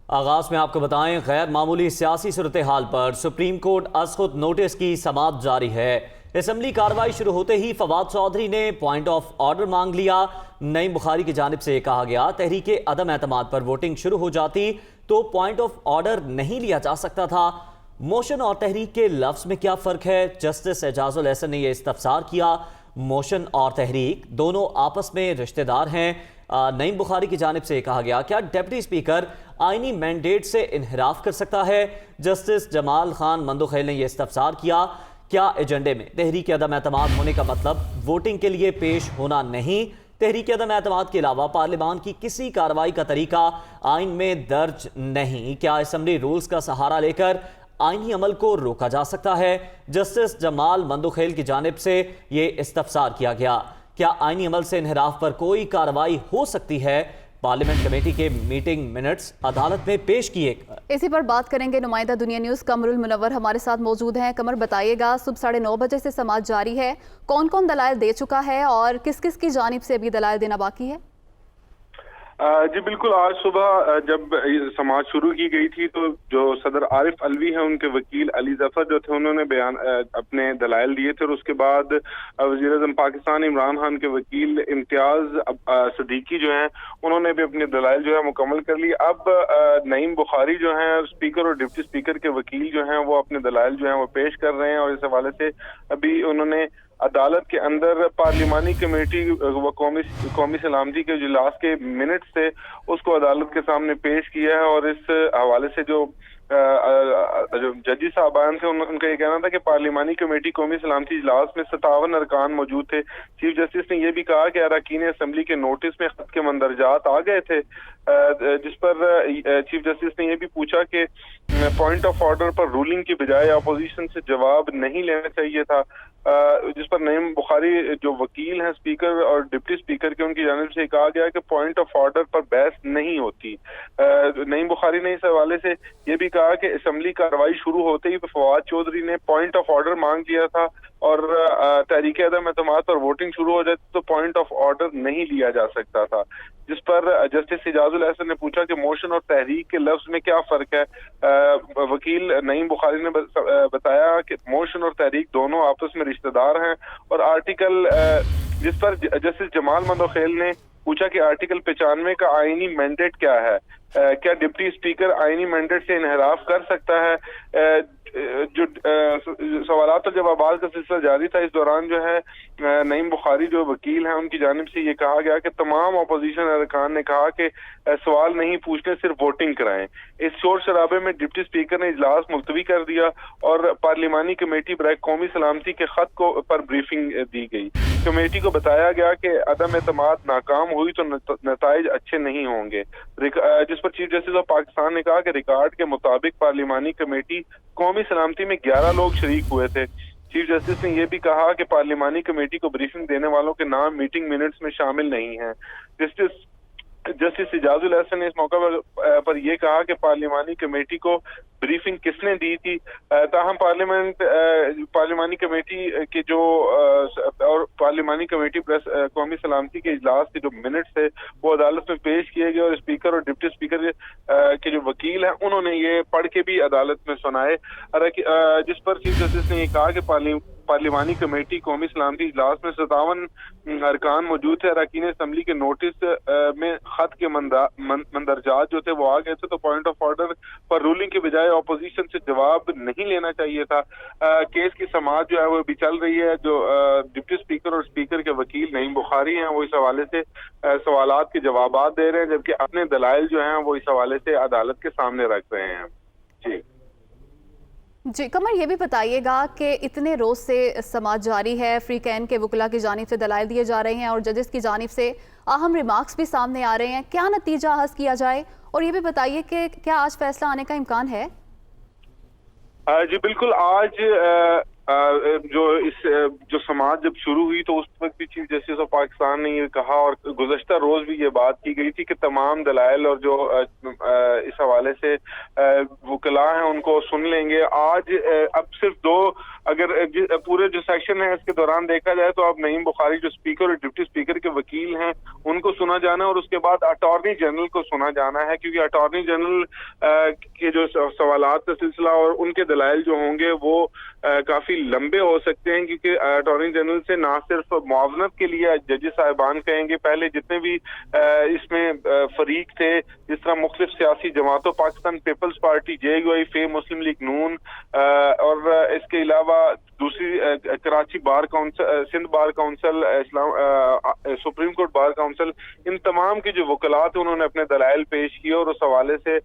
आगाज में आपको बताएं, गैर मामूली सियासी सूरत हाल पर सुप्रीम कोर्ट अज़खुद नोटिस की समाअत जारी है। असम्बली कार्रवाई शुरू होते ही फवाद चौधरी ने पॉइंट ऑफ ऑर्डर मांग लिया। नईम बुखारी की जानिब से कहा गया, तहरीक अदम एतमाद पर वोटिंग शुरू हो जाती तो पॉइंट ऑफ ऑर्डर नहीं लिया जा सकता था। मोशन और तहरीक के लफ्ज में क्या फ़र्क है? जस्टिस एजाजुल एहसन ने यह इस्तफसार किया। मोशन और तहरीक दोनों आपस में रिश्तेदार हैं। नईम बुखारी की जानिब से कहा गया, क्या डिप्टी स्पीकर आईनी मैंडेट से इनहराफ कर सकता है? जस्टिस जमाल खान मंदोखेल ने यह इस्तफसार किया, क्या एजेंडे में तहरीक अदम एतमाद होने का मतलब वोटिंग के लिए पेश होना नहीं? तहरीक अदम एतमाद के अलावा पार्लियामान की किसी कार्रवाई का तरीका आइन में दर्ज नहीं। क्या असम्बली रूल्स का सहारा लेकर आईनी अमल को रोका जा सकता है? जस्टिस जमाल मंदोखेल की जानिब से यह इस्तफसार किया गया, क्या आईनी अमल से इनहराफ पर कोई कार्रवाई हो सकती है? पार्लियामेंट कमेटी के मीटिंग मिनट्स अदालत में पेश किए। इसी पर बात करेंगे। नुमाइंदा दुनिया न्यूज़ कमरुल मुनव्वर हमारे साथ मौजूद हैं। कमर, बताइएगा, सुबह 9:30 बजे से समाअत जारी है, कौन कौन दलाइल दे चुका है और किस किस की जानिब से अभी दलाइल देना बाकी है? जी बिल्कुल, आज सुबह जब समाअत शुरू की गई थी तो जो सदर आरिफ अलवी हैं उनके वकील अली जफर जो थे उन्होंने बयान अपने दलाइल दिए थे और उसके बाद वज़ीर आज़म पाकिस्तान इमरान खान के वकील इम्तियाज सदीकी जो हैं उन्होंने भी अपने दलाइल जो है मुकम्मल कर ली। अब नईम बुखारी जो हैं स्पीकर और डिप्टी स्पीकर के वकील जो हैं वो अपने दलाइल जो हैं वो पेश कर रहे हैं और इस हवाले से अभी उन्होंने अदालत के अंदर पार्लिमानी कमेटी व कौमी सलामती के इजलास के मिनट से उसको अदालत के सामने पेश किया है और इस हवाले से जो जजी साहबान थे उनका ये कहना था कि पार्लिमानी कमेटी कौमी सलामती इजलास में 57 अरकान मौजूद थे। चीफ जस्टिस ने यह भी कहा कि अरकान असम्बली के नोटिस में खत के मंदरजात आ गए थे, जिस पर चीफ जस्टिस ने यह भी पूछा कि पॉइंट ऑफ ऑर्डर पर रूलिंग की बजाय अपोजिशन से जवाब नहीं लेना चाहिए था, जिस पर नईम बुखारी जो वकील हैं स्पीकर और डिप्टी स्पीकर के उनकी जानिब से कहा गया कि पॉइंट ऑफ ऑर्डर पर बहस नहीं होती। नईम बुखारी ने इस हवाले से ये भी कहा कि असम्बली कार्रवाई शुरू होते ही फवाद चौधरी ने पॉइंट ऑफ ऑर्डर मांग लिया था और तहरीक अदम एतमाद पर वोटिंग शुरू हो जाती तो पॉइंट ऑफ ऑर्डर नहीं लिया जा सकता था, जिस पर जस्टिस एजाजुल एहसन ने पूछा कि मोशन और तहरीक के लफ्ज में क्या फर्क है। वकील नईम बुखारी ने बताया कि मोशन और तहरीक दोनों आपस में रिश्तेदार हैं और आर्टिकल जिस पर जस्टिस जमाल मंदोखेल ने पूछा कि आर्टिकल 95 का आईनी मैंडेट क्या है, क्या डिप्टी स्पीकर आईनी मैंडेट से इनहराफ कर सकता है। जो सवालात और जवाबात का सिलसिला जारी था, इस दौरान जो है नईम बुखारी जो वकील हैं उनकी जानिब से ये कहा गया कि तमाम अपोजिशन अरकान ने कहा कि सवाल नहीं पूछने, सिर्फ वोटिंग कराएं। इस शोर शराबे में डिप्टी स्पीकर ने इजलास मुलतवी कर दिया और पार्लिमानी कमेटी बराए कौमी सलामती के खत को पर ब्रीफिंग दी गई। कमेटी को बताया गया कि अदम एतमाद नाकाम हुई तो नताइज अच्छे नहीं होंगे, जिस पर चीफ जस्टिस ऑफ पाकिस्तान ने कहा कि रिकॉर्ड के मुताबिक पार्लिमानी कमेटी कौमी सलामती में 11 लोग शरीक हुए थे। चीफ जस्टिस ने यह भी कहा कि पार्लिमानी कमेटी को ब्रीफिंग देने वालों के नाम मीटिंग मिनट्स में शामिल नहीं हैं। जस्टिस एजाजुल एहसन ने इस मौका पर यह कहा कि पार्लिमानी कमेटी को ब्रीफिंग किसने दी थी। ताहम पार्लिमानी कमेटी के जो और पार्लिमानी कमेटी प्रेस कौमी सलामती के इजलास के जो मिनट्स थे वो अदालत में पेश किए गए और स्पीकर और डिप्टी स्पीकर के जो वकील हैं उन्होंने ये पढ़ के भी अदालत में सुनाए, जिस पर चीफ जस्टिस ने यह कहा कि पार्लिमानी कमेटी कौमी सलामती इजलास में 57 अरकान मौजूद थे। अरकान असम्बली के नोटिस में खत के मंदरजात जो थे वो आ गए थे, तो पॉइंट ऑफ ऑर्डर पर रूलिंग के बजाय ऑपोजिशन से जवाब नहीं लेना चाहिए था। केस की समाअत जो है वो भी चल रही है। जो डिप्टी स्पीकर और स्पीकर के वकील नईम बुखारी हैं वो इस हवाले से सवालात के जवाबात दे रहे हैं, जबकि अपने दलाइल जो हैं वो इस हवाले से अदालत के सामने रख रहे हैं। जी कमर, ये भी बताइएगा कि इतने रोज से समाअत जारी है, फ्री कैन के वकला की जानिब से दलाइल दिए जा रहे हैं और जजेस की जानिब से अहम रिमार्क्स भी सामने आ रहे हैं, क्या नतीजा हासिल किया जाए? और ये भी बताइए कि क्या आज फैसला आने का इम्कान है? जी बिल्कुल, आज जो समाअत जब शुरू हुई तो उस वक्त भी चीफ जस्टिस ऑफ पाकिस्तान ने ये कहा और गुज़श्ता रोज भी ये बात की गई थी कि तमाम दलाइल और जो इस हवाले से वकला हैं उनको सुन लेंगे। आज अब सिर्फ दो, अगर पूरे जो सेशन है इसके दौरान देखा जाए तो अब नईम बुखारी जो स्पीकर और डिप्टी स्पीकर के वकील हैं उनको सुना जाना है, और उसके बाद अटॉर्नी जनरल को सुना जाना है, क्योंकि अटॉर्नी जनरल के जो सवालात का सिलसिला और उनके दलाइल जो होंगे वो काफी लंबे हो सकते हैं, क्योंकि अटॉर्नी जनरल से ना सिर्फ मुआवनत के लिए जजेस साहिबान कहेंगे, पहले जितने भी इसमें फरीक थे जिस तरह मुख्तलिफ सियासी जमातों, पाकिस्तान पीपल्स पार्टी, JUI, फे मुस्लिम लीग नून, और इसके अलावा दूसरी Karachi bar council, Sindh bar council, supreme court bar council, इन तमाम के जो वकलात हैं उन्होंने अपने दलाइल पेश किए और उस हवाले से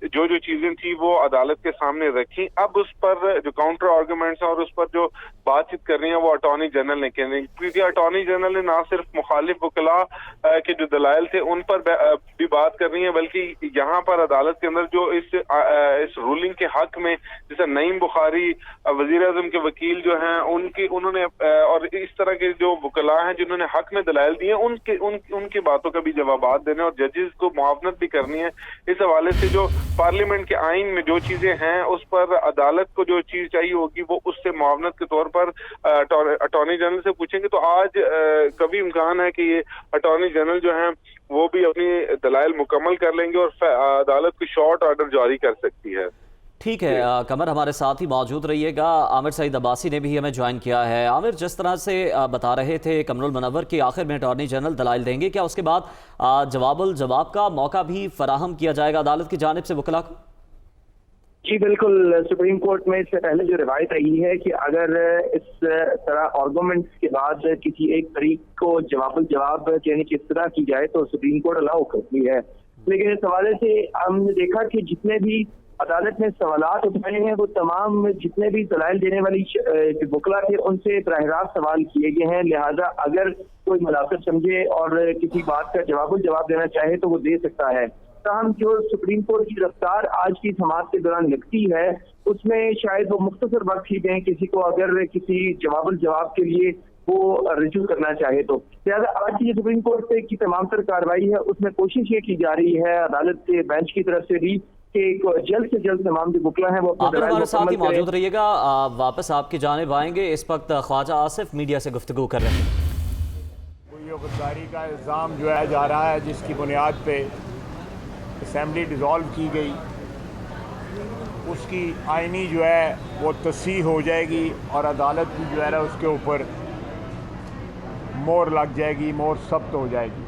जो जो चीजें थी वो अदालत के सामने रखी। अब उस पर जो काउंटर आर्गूमेंट्स हैं और उस पर जो बातचीत कर रही है वो अटॉर्नी जनरल ने करनी, क्योंकि अटॉर्नी जनरल ने ना सिर्फ मुखालिफ वकला के जो दलाइल थे उन पर भी बात कर रही है, बल्कि यहाँ पर अदालत के अंदर जो इस रूलिंग के हक में, जैसे नईम बुखारी वजीर आजम के वकील जो हैं उन्होंने और इस तरह के जो वकला हैं जिन्होंने हक में दलाइल दिए उनकी बातों का भी जवाबात देने और जजेस को मुआवनत भी करनी है। इस हवाले से जो पार्लियामेंट के आइन में जो चीजें हैं उस पर अदालत को जो चीज चाहिए होगी वो उससे मुआवनत के तौर पर अटॉर्नी जनरल से पूछेंगे। तो आज कभी इम्कान है कि ये अटॉर्नी जनरल जो है वो भी अपनी दलाइल मुकम्मल कर लेंगे और अदालत को शॉर्ट ऑर्डर जारी कर सकती है। ठीक है कमर, हमारे साथ ही मौजूद रहिएगा। आमिर सईद अब्बासी ने भी हमें ज्वाइन किया है। आमिर, जिस तरह से बता रहे थे कमरुल मुनव्वर कि आखिर में अटॉर्नी जनरल दलाइल देंगे, क्या उसके बाद जवाब का मौका भी फराहम किया जाएगा अदालत की जानिब से वकला को? जी बिल्कुल, सुप्रीम कोर्ट में इससे पहले जो रिवायत रही है कि अगर इस तरह आर्गूमेंट्स के बाद किसी एक तरीक को जवाब देने की इस्तदा की जाए तो सुप्रीम कोर्ट अलाउ करती है, लेकिन इस हवाले से हमने देखा कि जितने भी अदालत ने सवालात उठाए हैं वो तमाम जितने भी दलाइल देने वाली वकला थे उनसे बराह रास्त सवाल किए गए हैं। लिहाजा अगर कोई मुनासिब समझे और किसी बात का जवाब देना चाहे तो वो दे सकता है। ताहम जो सुप्रीम कोर्ट की रफ्तार आज की समाअत के दौरान लगती है उसमें शायद वो मुख्तसर वक्त ही दें किसी को अगर किसी जवाब के लिए वो रिज्यू करना चाहे तो। लिहाजा आज की सुप्रीम कोर्ट की तमाम तर कार्रवाई है उसमें कोशिश ये की जा रही है अदालत के बेंच की तरफ से भी कि जल्द से जल्द तमाम जो वकला हैं वो हमारे साथ ही मौजूद रहिएगा। वापस आपकी जानिब आएंगे। इस वक्त ख्वाजा आसिफ मीडिया से गुफ्तगू कर रहे हैं। ये गद्दारी का इल्ज़ाम जो है जा रहा है जिसकी बुनियाद पे असेंबली डिज़ोल्व की गई, उसकी आइनी जो है वो तस्सीह हो जाएगी और अदालत की जो है ना उसके ऊपर मोहर लग जाएगी, मोहर सख्त हो जाएगी।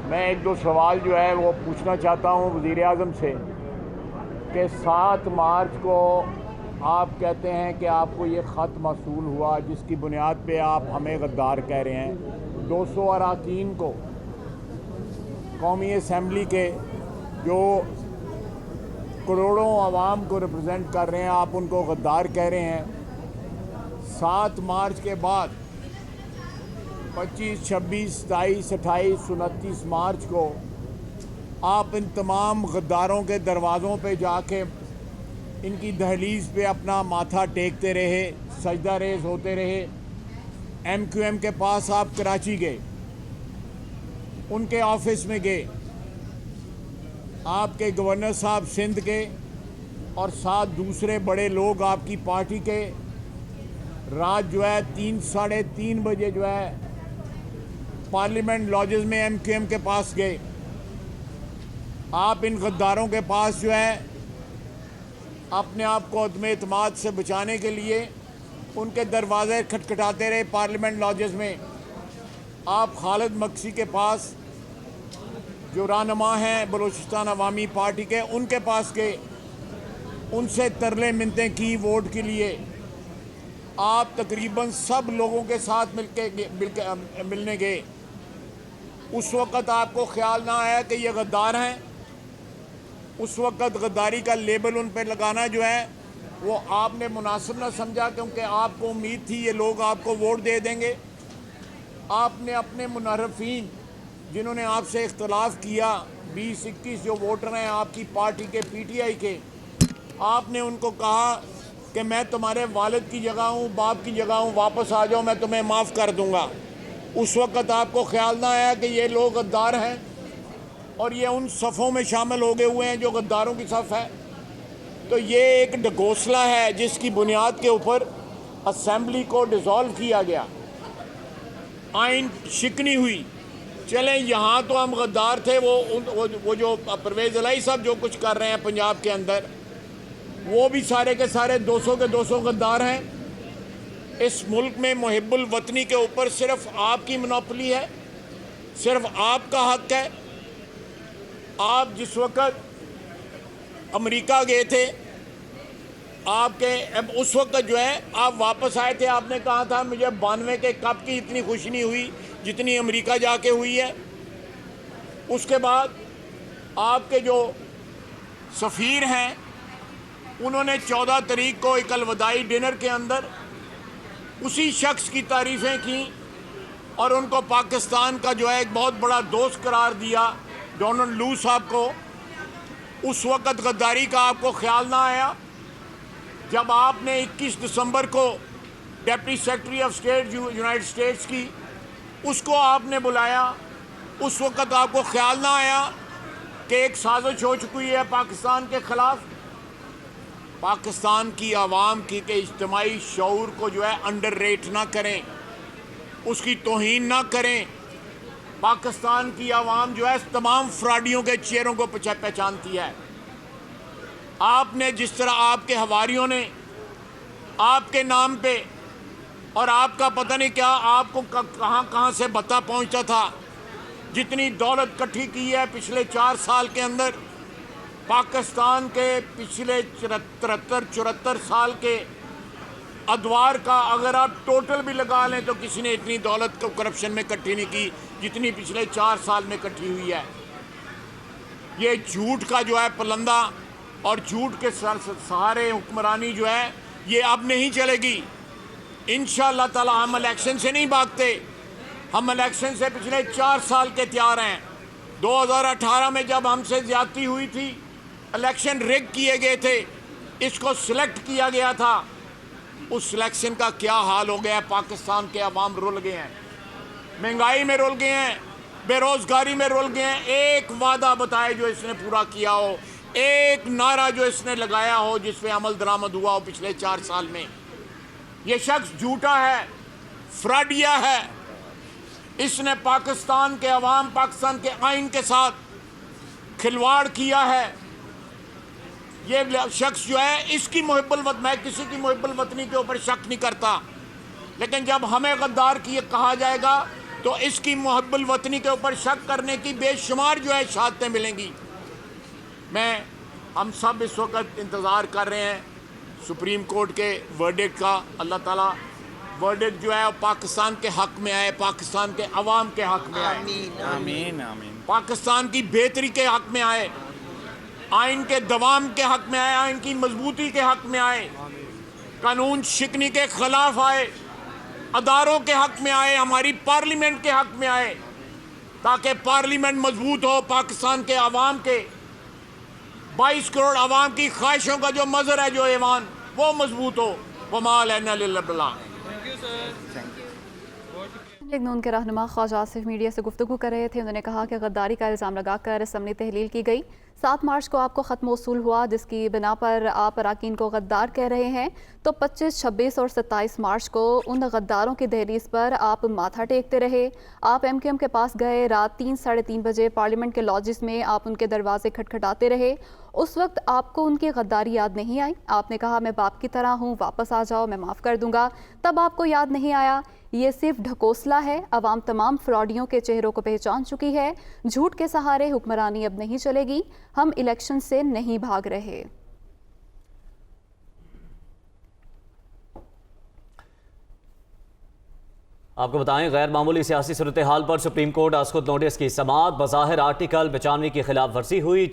मैं एक दो सवाल जो है वो पूछना चाहता हूँ वज़ीर आज़म से कि 7 मार्च को आप कहते हैं कि आपको ये ख़त मौसूल हुआ जिसकी बुनियाद पे आप हमें गद्दार कह रहे हैं। 200 अरकान को कौमी असम्बली के जो करोड़ों आवाम को रिप्रेजेंट कर रहे हैं आप उनको गद्दार कह रहे हैं। 7 मार्च के बाद 25, 26, 27, 28, 29 मार्च को आप इन तमाम गद्दारों के दरवाज़ों पे जाके इनकी दहलीज़ पे अपना माथा टेकते रहे, सजदा रेज़ होते रहे। MQM के पास आप कराची गए, उनके ऑफिस में गए, आपके गवर्नर साहब सिंध के और 7 दूसरे बड़े लोग आपकी पार्टी के रात जो है 3, साढ़े 3 बजे जो है पार्लियामेंट लॉजेस में MQM के पास गए। आप इन गद्दारों के पास जो है अपने आप को अदम एतमाद से बचाने के लिए उनके दरवाजे खटखटाते रहे पार्लियामेंट लॉजेस में। आप खालिद मक्सी के पास जो रहनुमा हैं बलूचिस्तान अवामी पार्टी के, उनके पास गए, उनसे तरले मिन्नतें की वोट के लिए। आप तकरीबन सब लोगों के साथ मिलने गए। उस वक़्त आपको ख्याल ना आया कि ये गद्दार हैं? उस वक़्त गद्दारी का लेबल उन पर लगाना जो है वो आपने मुनासिब ना समझा, क्योंकि आपको उम्मीद थी ये लोग आपको वोट दे देंगे। आपने अपने मुनर्रफीन जिन्होंने आपसे इख्तलाफ किया, 20-21 जो वोटर हैं आपकी पार्टी के PTI के, आपने उनको कहा कि मैं तुम्हारे वालिद की जगह हूँ, बाप की जगह हूँ, वापस आ जाओ, मैं तुम्हें माफ़ कर दूँगा। उस वक़्त आपको ख्याल ना आया कि ये लोग गद्दार हैं? और ये उन सफ़ों में शामिल हो गए हुए हैं जो गद्दारों की सफ़ है। तो ये एक ढकोसला है जिसकी बुनियाद के ऊपर असेंबली को डिसॉल्व किया गया, आइन शिकनी हुई। चलें, यहाँ तो हम गद्दार थे, वो जो परवेज़ इलाही साहब जो कुछ कर रहे हैं पंजाब के अंदर, वो भी सारे के सारे 200 के 200 गद्दार हैं। इस मुल्क में मुहिब्बुल वतनी के ऊपर सिर्फ आपकी मोनोपोली है, सिर्फ आपका हक है। आप जिस वक्त अमेरिका गए थे, आपके अब उस वक्त जो है आप वापस आए थे, आपने कहा था मुझे 92 के कप की इतनी खुशी नहीं हुई जितनी अमेरिका जाके हुई है। उसके बाद आपके जो सफ़ीर हैं उन्होंने 14 तारीख को एक अलविदाई डिनर के अंदर उसी शख्स की तारीफ़ें की और उनको पाकिस्तान का जो है एक बहुत बड़ा दोस्त करार दिया, डोनाल्ड लू साहब को। उस वक़्त गद्दारी का आपको ख्याल ना आया। जब आपने 21 दिसंबर को deputy secretary of state United states की उसको आपने बुलाया, उस वक़्त आपको ख्याल ना आया कि एक साजिश हो चुकी है पाकिस्तान के ख़िलाफ़। पाकिस्तान की आवाम की के इज्तिमाई शऊर को जो है अंडर रेट ना करें, उसकी तौहीन ना करें। पाकिस्तान की आवाम जो है तमाम फ्रॉडियों के चेहरों को पहचानती है। आपने जिस तरह आपके हवारियों ने आपके नाम पे और आपका पता नहीं क्या आपको कहाँ से बता पहुँचता था, जितनी दौलत इकट्ठी की है पिछले 4 साल के अंदर, पाकिस्तान के पिछले 73-74 साल के अदवार का अगर आप टोटल भी लगा लें तो किसी ने इतनी दौलत को करप्शन में इकट्ठी नहीं की जितनी पिछले 4 साल में इकट्ठी हुई है। ये झूठ का जो है पलंदा और झूठ के सहारे हुक्मरानी जो है ये अब नहीं चलेगी। इंशाअल्लाह ताला हम इलेक्शन से नहीं भागते, हम इलेक्शन से पिछले 4 साल के तैयार हैं। 2018 में जब हमसे ज्यादती हुई थी, इलेक्शन रिग किए गए थे, इसको सिलेक्ट किया गया था, उस सिलेक्शन का क्या हाल हो गया है। पाकिस्तान के अवाम रुल गए हैं, महंगाई में रुल गए हैं, बेरोजगारी में रुल गए हैं। एक वादा बताए जो इसने पूरा किया हो, एक नारा जो इसने लगाया हो जिस पे अमल दरामद हुआ हो पिछले 4 साल में। ये शख्स झूठा है, फ्रॉडिया है। इसने पाकिस्तान के अवाम, पाकिस्तान के आइन के साथ खिलवाड़ किया है। ये शख्स जो है इसकी मुहिब्बुल वतनी, मैं किसी की मुहिब्बुल वतनी के ऊपर शक नहीं करता, लेकिन जब हमें गद्दार की कहा जाएगा तो इसकी मुहिब्बुल वतनी के ऊपर शक करने की बेशुमार जो है शहादतें मिलेंगी। हम सब इस वक्त इंतज़ार कर रहे हैं सुप्रीम कोर्ट के वर्डिक्ट का। अल्लाह ताला वर्डिक्ट जो है पाकिस्तान के हक में आए, पाकिस्तान के अवाम के हक में आए, आमीन आमीन। पाकिस्तान की बेहतरी के हक में आए, आइन के दवाम के हक में आए, आइन की मजबूती के हक में आए, कानून शिकनी के खिलाफ आए, अदारों के हक में आए, हमारी पार्लियामेंट के हक में आए, ताकि पार्लियामेंट मजबूत हो। पाकिस्तान के अवाम के 22 करोड़ अवाम की ख्वाहिशों का जो मज़हर है, जो ऐवान, वो मजबूत हो। वमाल नून के रहनुमा ख्वाजा आसिफ मीडिया से गुफ्तगू कर रहे थे। उन्होंने कहा कि गद्दारी का इल्ज़ाम लगाकर असम्बली तहलील की गई। 7 मार्च को आपको ख़त मौसूल हुआ जिसकी बिना पर आप अराकीन को गद्दार कह रहे हैं, तो 25, 26 और 27 मार्च को उन गद्दारों की दहलीज पर आप माथा टेकते रहे। आप MQM के पास गए, रात 3, साढ़े 3 बजे पार्लियामेंट के लॉजिस में आप उनके दरवाजे खटखटाते रहे। उस वक्त आपको उनकी गद्दारी याद नहीं आई। आपने कहा मैं बाप की तरह हूँ, वापस आ जाओ, मैं माफ़ कर दूंगा। तब आपको याद नहीं आया। ये सिर्फ ढकोसला है। अवाम तमाम फ्रॉडियों के चेहरों को पहचान चुकी है। झूठ के सहारे हुक्मरानी अब नहीं चलेगी। हम इलेक्शन से नहीं भाग रहे। आपको बताएं, गैर मामूली सियासी सूरत हाल पर सुप्रीम कोर्ट आज खुद नोटिस की समाअत। बज़ाहिर आर्टिकल 95 की खिलाफ वर्जी हुई।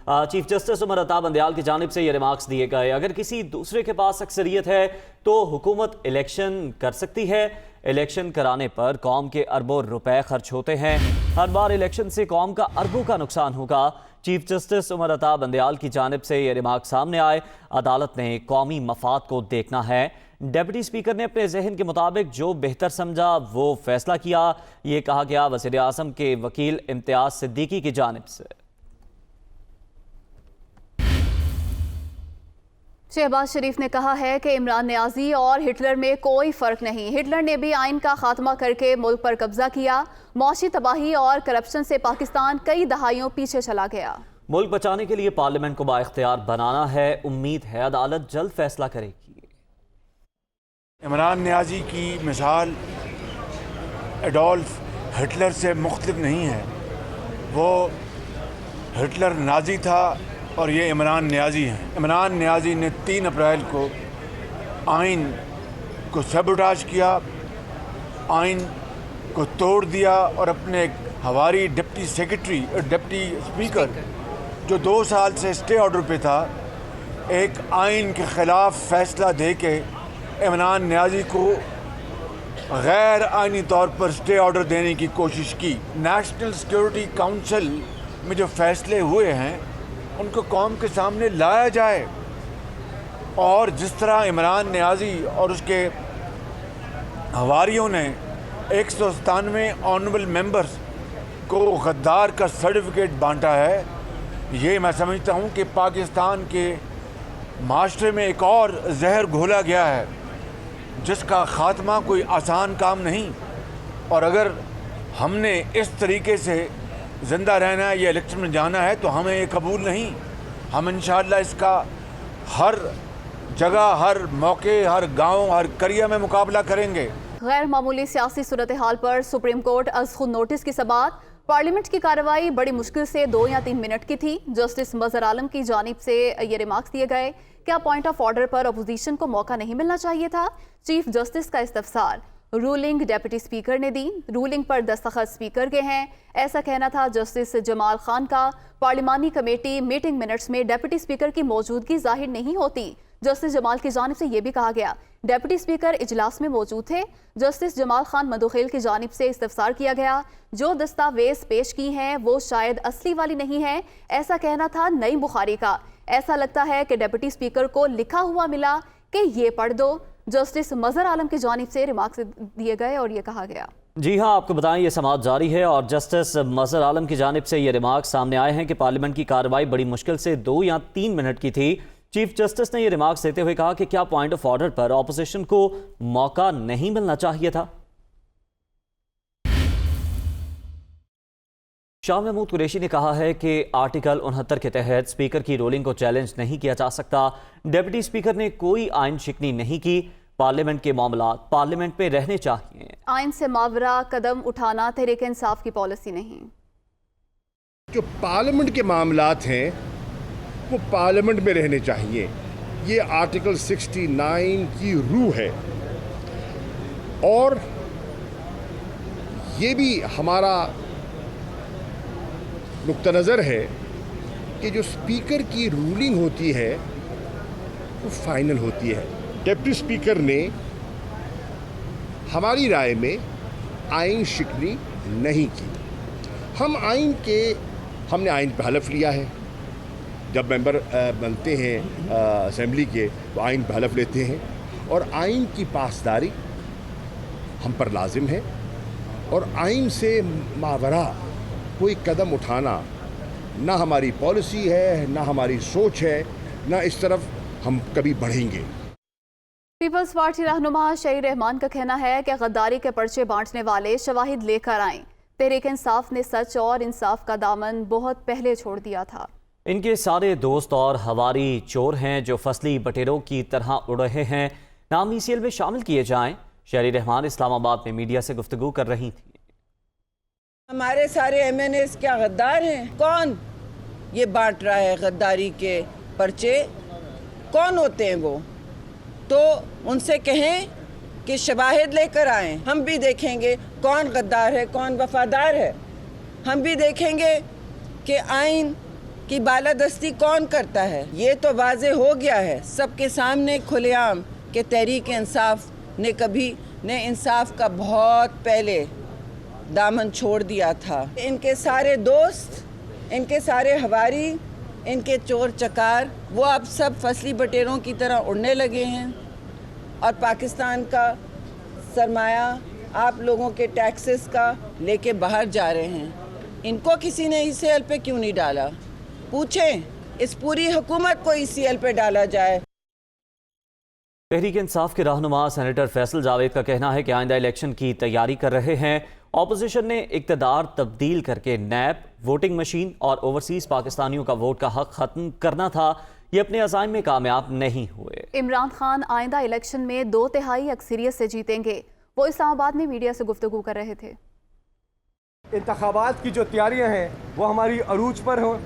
चीफ जस्टिस उमर अता बंदयाल की जानिब से ये रिमार्क्स दिए गए। अगर किसी दूसरे के पास अक्सरियत है तो हुकूमत इलेक्शन कर सकती है। इलेक्शन कराने पर कौम के अरबों रुपए खर्च होते हैं। हर बार इलेक्शन से कौम का अरबों का नुकसान होगा। चीफ जस्टिस उमर अता बंदयाल की जानिब से ये रिमार्क सामने आए। अदालत ने कौमी मफाद को देखना है, डिप्टी स्पीकर ने अपने जहन के मुताबिक जो बेहतर समझा वो फैसला किया। ये कहा गया वज़ीर आज़म के वकील इम्तियाज सिद्दीकी की जानिब से। शहबाज शरीफ ने कहा है कि इमरान नियाजी और हिटलर में कोई फ़र्क नहीं। हिटलर ने भी आइन का खात्मा करके मुल्क पर कब्जा किया। मौशी तबाही और करप्शन से पाकिस्तान कई दहाइयों पीछे चला गया। मुल्क बचाने के लिए पार्लियामेंट को बाइख्तियार बनाना है। उम्मीद है अदालत जल्द फैसला करेगी। इमरान नियाजी की मिसाल एडोल्फ हिटलर से मुख्तलिफ नहीं है। वो हिटलर नाजी था और ये इमरान नियाजी हैं। इमरान नियाजी ने 3 अप्रैल को आइन को सबोटाज किया, आइन को तोड़ दिया और अपने हमारी डिप्टी स्पीकर जो 2 साल से स्टे ऑर्डर पे था, एक आइन के ख़िलाफ़ फ़ैसला दे के इमरान नियाजी को गैर आइनी तौर पर स्टे ऑर्डर देने की कोशिश की। नेशनल सिक्योरिटी काउंसिल में जो फ़ैसले हुए हैं उनको कौम के सामने लाया जाए और जिस तरह इमरान नियाजी और उसके हवारियों ने 197 ऑनरेबल मेंबर्स को गद्दार का सर्टिफिकेट बांटा है, ये मैं समझता हूँ कि पाकिस्तान के माशरे में एक और जहर घोला गया है जिसका ख़ात्मा कोई आसान काम नहीं। और अगर हमने इस तरीके से ज़िंदा रहना है, ये इलेक्शन में जाना है, तो हमें ये कबूल नहीं। हम इंशाअल्लाह इसका हर जगह, हर मौके, हर गांव, हर करिया में मुकाबला करेंगे। गैर मामूली सियासी सूरत हाल पर सुप्रीम कोर्ट अज खुद नोटिस की समाअत। पार्लियामेंट की कार्रवाई बड़ी मुश्किल से 2 या 3 मिनट की थी। जस्टिस मजहर आलम की जानिब से ये रिमार्क्स दिए गए। क्या पॉइंट ऑफ ऑर्डर पर अपोजिशन को मौका नहीं मिलना चाहिए था? चीफ जस्टिस का इस्तफसार। रूलिंग डेप्यूटी स्पीकर ने दी। रूलिंग पर दस्तखत स्पीकर के हैं, ऐसा कहना था जस्टिस जमाल खान का। पार्लिमानी कमेटी मीटिंग मिनट्स में डेप्यूटी स्पीकर की मौजूदगी जाहिर नहीं होती। जस्टिस जमाल की जानिब से यह भी कहा गया डेप्यूटी स्पीकर इजलास में मौजूद थे। जस्टिस जमाल खान मदुखेल की जानिब से इस्तफसार किया गया, जो दस्तावेज पेश की हैं वो शायद असली वाली नहीं है, ऐसा कहना था नई बुखारी का। ऐसा लगता है कि डेप्यूटी स्पीकर को लिखा हुआ मिला कि ये पढ़ दो। जस्टिस मजहर आलम की जानिब से रिमार्क्स दिए गए और ये कहा गया। जी हाँ, आपको बताएं ये समाअत जारी है और जस्टिस मजहर आलम की जानिब से ये रिमार्क्स सामने आए हैं कि पार्लियामेंट की कार्रवाई बड़ी मुश्किल से 2 या 3 मिनट की थी। चीफ जस्टिस ने ये रिमार्क्स देते हुए कहा कि क्या पॉइंट ऑफ ऑर्डर पर ऑपोजिशन को मौका नहीं मिलना चाहिए था? शाह महमूद कुरैशी ने कहा है कि आर्टिकल 69 के तहत स्पीकर की रूलिंग को चैलेंज नहीं किया जा सकता। डिप्टी स्पीकर ने कोई आइन शिकनी नहीं की। पार्लियामेंट के मामला पार्लियामेंट में रहने चाहिए। आइन से मावरा कदम उठाना तहरीक इंसाफ की पॉलिसी नहीं। जो पार्लियामेंट के मामलात हैं वो पार्लियामेंट में रहने चाहिए। ये आर्टिकल 69 की रूह है और ये भी हमारा नुक्ता नज़र है कि जो स्पीकर की रूलिंग होती है वो फाइनल होती है। डिप्टी स्पीकर ने हमारी राय में आइन शिकनी नहीं की। हमने आइन पे हलफ लिया है। जब मेंबर बनते हैं असेंबली के तो आइन पे हलफ लेते हैं और आइन की पासदारी हम पर लाजिम है और आइन से मावरा कोई कदम उठाना ना हमारी पॉलिसी है, ना हमारी सोच है, ना इस तरफ हम कभी बढ़ेंगे। पीपल्स पार्टी रहनुमा शहीर रहमान का कहना है कि गद्दारी के पर्चे बांटने वाले शवाहिद लेकर आएं। तहरीक इंसाफ ने सच और इंसाफ का दामन बहुत पहले छोड़ दिया था। इनके सारे दोस्त और हवारी चोर हैं जो फसली बटेरों की तरह उड़ रहे हैं। नाम ECL में शामिल किए जाएं। शहीर रहमान इस्लामाबाद में मीडिया से गुफ्तगू कर रही थी। हमारे सारे MNAs क्या गद्दार हैं? कौन ये बांट रहा है गद्दारी के पर्चे? कौन होते हैं वो? तो उनसे कहें कि शवाहिद लेकर आएं। हम भी देखेंगे कौन गद्दार है, कौन वफादार है। हम भी देखेंगे कि आइन की बालादस्ती कौन करता है। ये तो वाज़े हो गया है सबके सामने खुलेआम कि तहरीक इंसाफ ने इंसाफ का बहुत पहले दामन छोड़ दिया था। इनके सारे दोस्त, इनके सारे हवारी, इनके चोर चकार वो अब सब फसली बटेरों की तरह उड़ने लगे हैं। और पाकिस्तान का सरमाया आप लोगों के टैक्सेस का लेके बाहर जा रहे हैं। इनको किसी ने ECL पे क्यों नहीं डाला? पूछें, इस पूरी हुकूमत को ECL पे डाला जाए। तहरीक इंसाफ के रहनुमा सेनेटर फैसल जावेद का कहना है कि आइंदा इलेक्शन की तैयारी कर रहे हैं। ऑपोजिशन ने इक़्तिदार तब्दील करके नैब, वोटिंग मशीन और ओवरसीज पाकिस्तानियों का वोट का हक खत्म करना था। ये अपने अज़ाइम में कामयाब नहीं हुए। इमरान खान आइंदा इलेक्शन में 2/3 अक्सरियत से जीतेंगे। वो इस्लामाबाद में मीडिया से गुफ्तगू कर रहे थे। इंतखाबात की जो तैयारियां हैं वो हमारी अरूज पर हों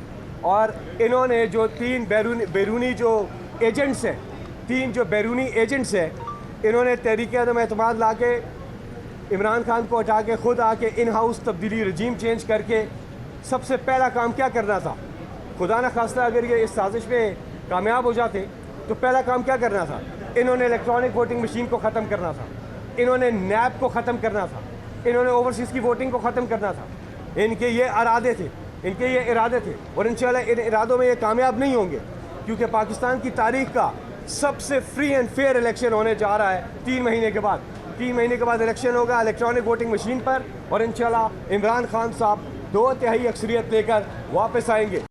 और इन्होंने जो 3 बैरूनी जो एजेंट्स हैं, 3 जो बैरूनी एजेंट्स हैं, इन्होंने तहरीक अदम एतमाद ला के इमरान खान को हटा के खुद आके इन हाउस तब्दीली रजीम चेंज करके सबसे पहला काम क्या करना था? खुदा न खास्ता अगर ये इस साजिश में कामयाब हो जाते तो पहला काम क्या करना था? इन्होंने इलेक्ट्रॉनिक वोटिंग मशीन को ख़त्म करना था, इन्होंने नैब को ख़त्म करना था, इन्होंने ओवरसीज़ की वोटिंग को ख़त्म करना था। इनके ये इरादे थे, इनके ये इरादे थे और इंशाल्लाह इन इरादों में ये कामयाब नहीं होंगे, क्योंकि पाकिस्तान की तारीख का सबसे फ्री एंड फेयर इलेक्शन होने जा रहा है 3 महीने के बाद। 3 महीने के बाद इलेक्शन होगा इलेक्ट्रॉनिक वोटिंग मशीन पर और इंशाल्लाह इमरान खान साहब 2/3 अक्सरियत लेकर वापस आएंगे।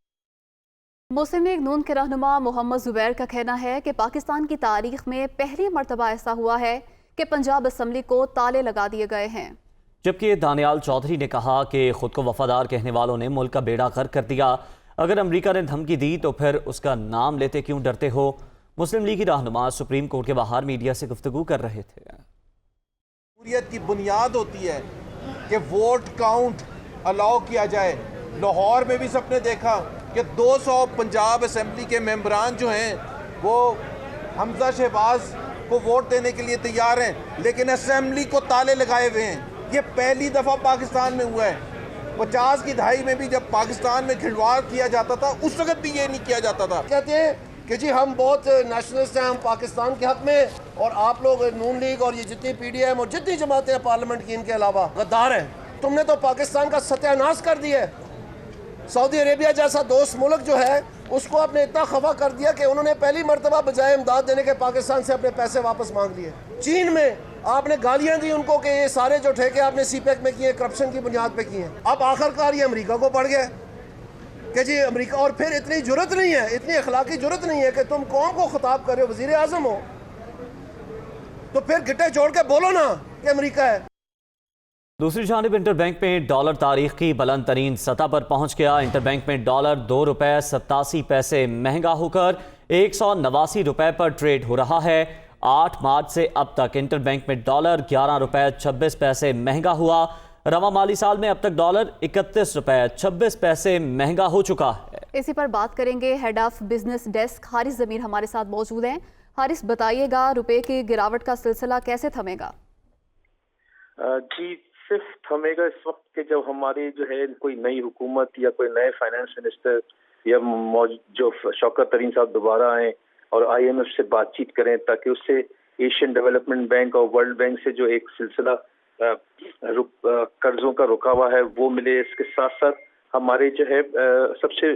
मुस्लिम लीग नून के रहनुमा मोहम्मद जुबैर का कहना है कि पाकिस्तान की तारीख में पहली मरतबा ऐसा हुआ है कि पंजाब असम्बली को ताले लगा दिए गए हैं। जबकि दानियाल चौधरी ने कहा कि खुद को वफादार कहने वालों ने मुल्क का बेड़ा गर्क कर दिया। अगर अमेरिका ने धमकी दी तो फिर उसका नाम लेते क्यों डरते हो? मुस्लिम लीग की रहनुमा सुप्रीम कोर्ट के बाहर मीडिया से गुफ्तगू कर रहे थे। जमहूरियत की बुनियाद होती है कि वोट काउंट अलाउ किया जाए। लाहौर में भी सबने देखा कि 200 पंजाब असम्बली के मेंबरान जो हैं वो हमजा शहबाज को वोट देने के लिए तैयार हैं, लेकिन असम्बली को ताले लगाए हुए हैं। ये पहली दफ़ा पाकिस्तान में हुआ है। 50 की दहाई में भी जब पाकिस्तान में खिलवाड़ किया जाता था उस वक्त भी ये नहीं किया जाता था। कहते हैं कि जी हम बहुत नेशनलिस्ट हैं, हम पाकिस्तान के हक में, और आप लोग नून लीग और ये जितनी PDM और जितनी जमातें हैं पार्लियामेंट की, इनके अलावा गद्दार हैं। तुमने तो पाकिस्तान का सत्यानाश कर दिया है। सऊदी अरेबिया जैसा दोस्त मुल्क जो है उसको आपने इतना खफा कर दिया कि उन्होंने पहली मरतबा बजाय इमदाद देने के पाकिस्तान से अपने पैसे वापस मांग लिए। चीन में आपने गालियां दी उनको कि ये सारे जो ठेके आपने CPEC में किए करप्शन की बुनियाद पे किए हैं। अब आखिरकार ये अमेरिका को पड़ गया कि जी अमेरिका, और फिर इतनी जुर्रत नहीं है, इतनी अखलाकी जुर्रत नहीं है कि तुम कौम को खिताब कर रहे हो, वजीर आजम हो, तो फिर गिट्टे जोड़ के बोलो ना कि अमेरिका है। दूसरी जानिब इंटरबैंक में डॉलर तारीख की बुलंद तरीन सतह पर पहुंच गया। इंटरबैंक में डॉलर 2 रुपये 87 पैसे महंगा होकर 189 रुपये पर ट्रेड हो रहा है। 8 मार्च से अब तक इंटरबैंक में डॉलर 11 रुपये 26 पैसे महंगा हुआ। रवा माली साल में अब तक डॉलर 31 रुपये 26 पैसे महंगा हो चुका है। इसी पर बात करेंगे। Head of business desk Haris Zameer हमारे साथ मौजूद हैं। हारिस, बताइएगा रुपए की गिरावट का सिलसिला कैसे थमेगा? जी, सिर्फ थमेगा इस वक्त के जब हमारी जो है कोई नई हुकूमत या कोई नए फाइनेंस मिनिस्टर या जो शौकत तरीन साहब दोबारा आए और IMF से बातचीत करें, ताकि उससे एशियन डेवलपमेंट बैंक और वर्ल्ड बैंक से जो एक सिलसिला कर्जों का रुका हुआ है वो मिले। इसके साथ साथ हमारे जो है सबसे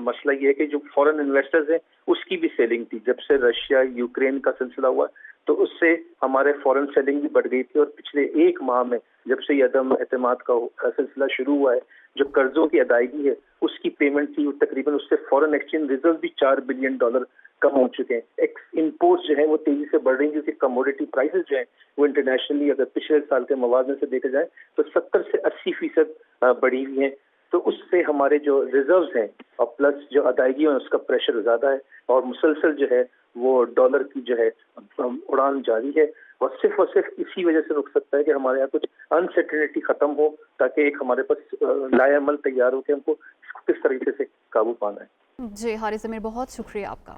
मसला ये है कि जो फॉरेन इन्वेस्टर्स हैं उसकी भी सेलिंग थी। जब से रशिया यूक्रेन का सिलसिला हुआ तो उससे हमारे फॉरेन सेलिंग भी बढ़ गई थी, और पिछले 1 माह में जब से अदम एतमाद का सिलसिला शुरू हुआ है, जो कर्जों की अदायगी है उसकी पेमेंट थी तकरीबन, उससे फॉरेन एक्सचेंज रिजर्व भी $4 बिलियन कम हो चुके हैं। इम्पोर्ट्स जो है वो तेजी से बढ़ रही है, क्योंकि कमोडिटी प्राइसेस जो है वो इंटरनेशनली अगर पिछले साल के मवाजने से देखा जाए तो 70 से 80% बढ़ी हुई है। तो उससे हमारे जो रिजर्व्स हैं और प्लस जो अदायगी है उसका प्रेशर ज़्यादा है, और मुसलसल जो है वो डॉलर की जो है उड़ान जारी है। और सिर्फ इसी वजह से रुक सकता है कि हमारे यहाँ कुछ अनसर्टेनिटी खत्म हो, ताकि एक हमारे पास लाएअमल तैयार हो कि हमको इसको किस तरीके से काबू पाना है। जी हारिस ज़मीर, बहुत शुक्रिया आपका।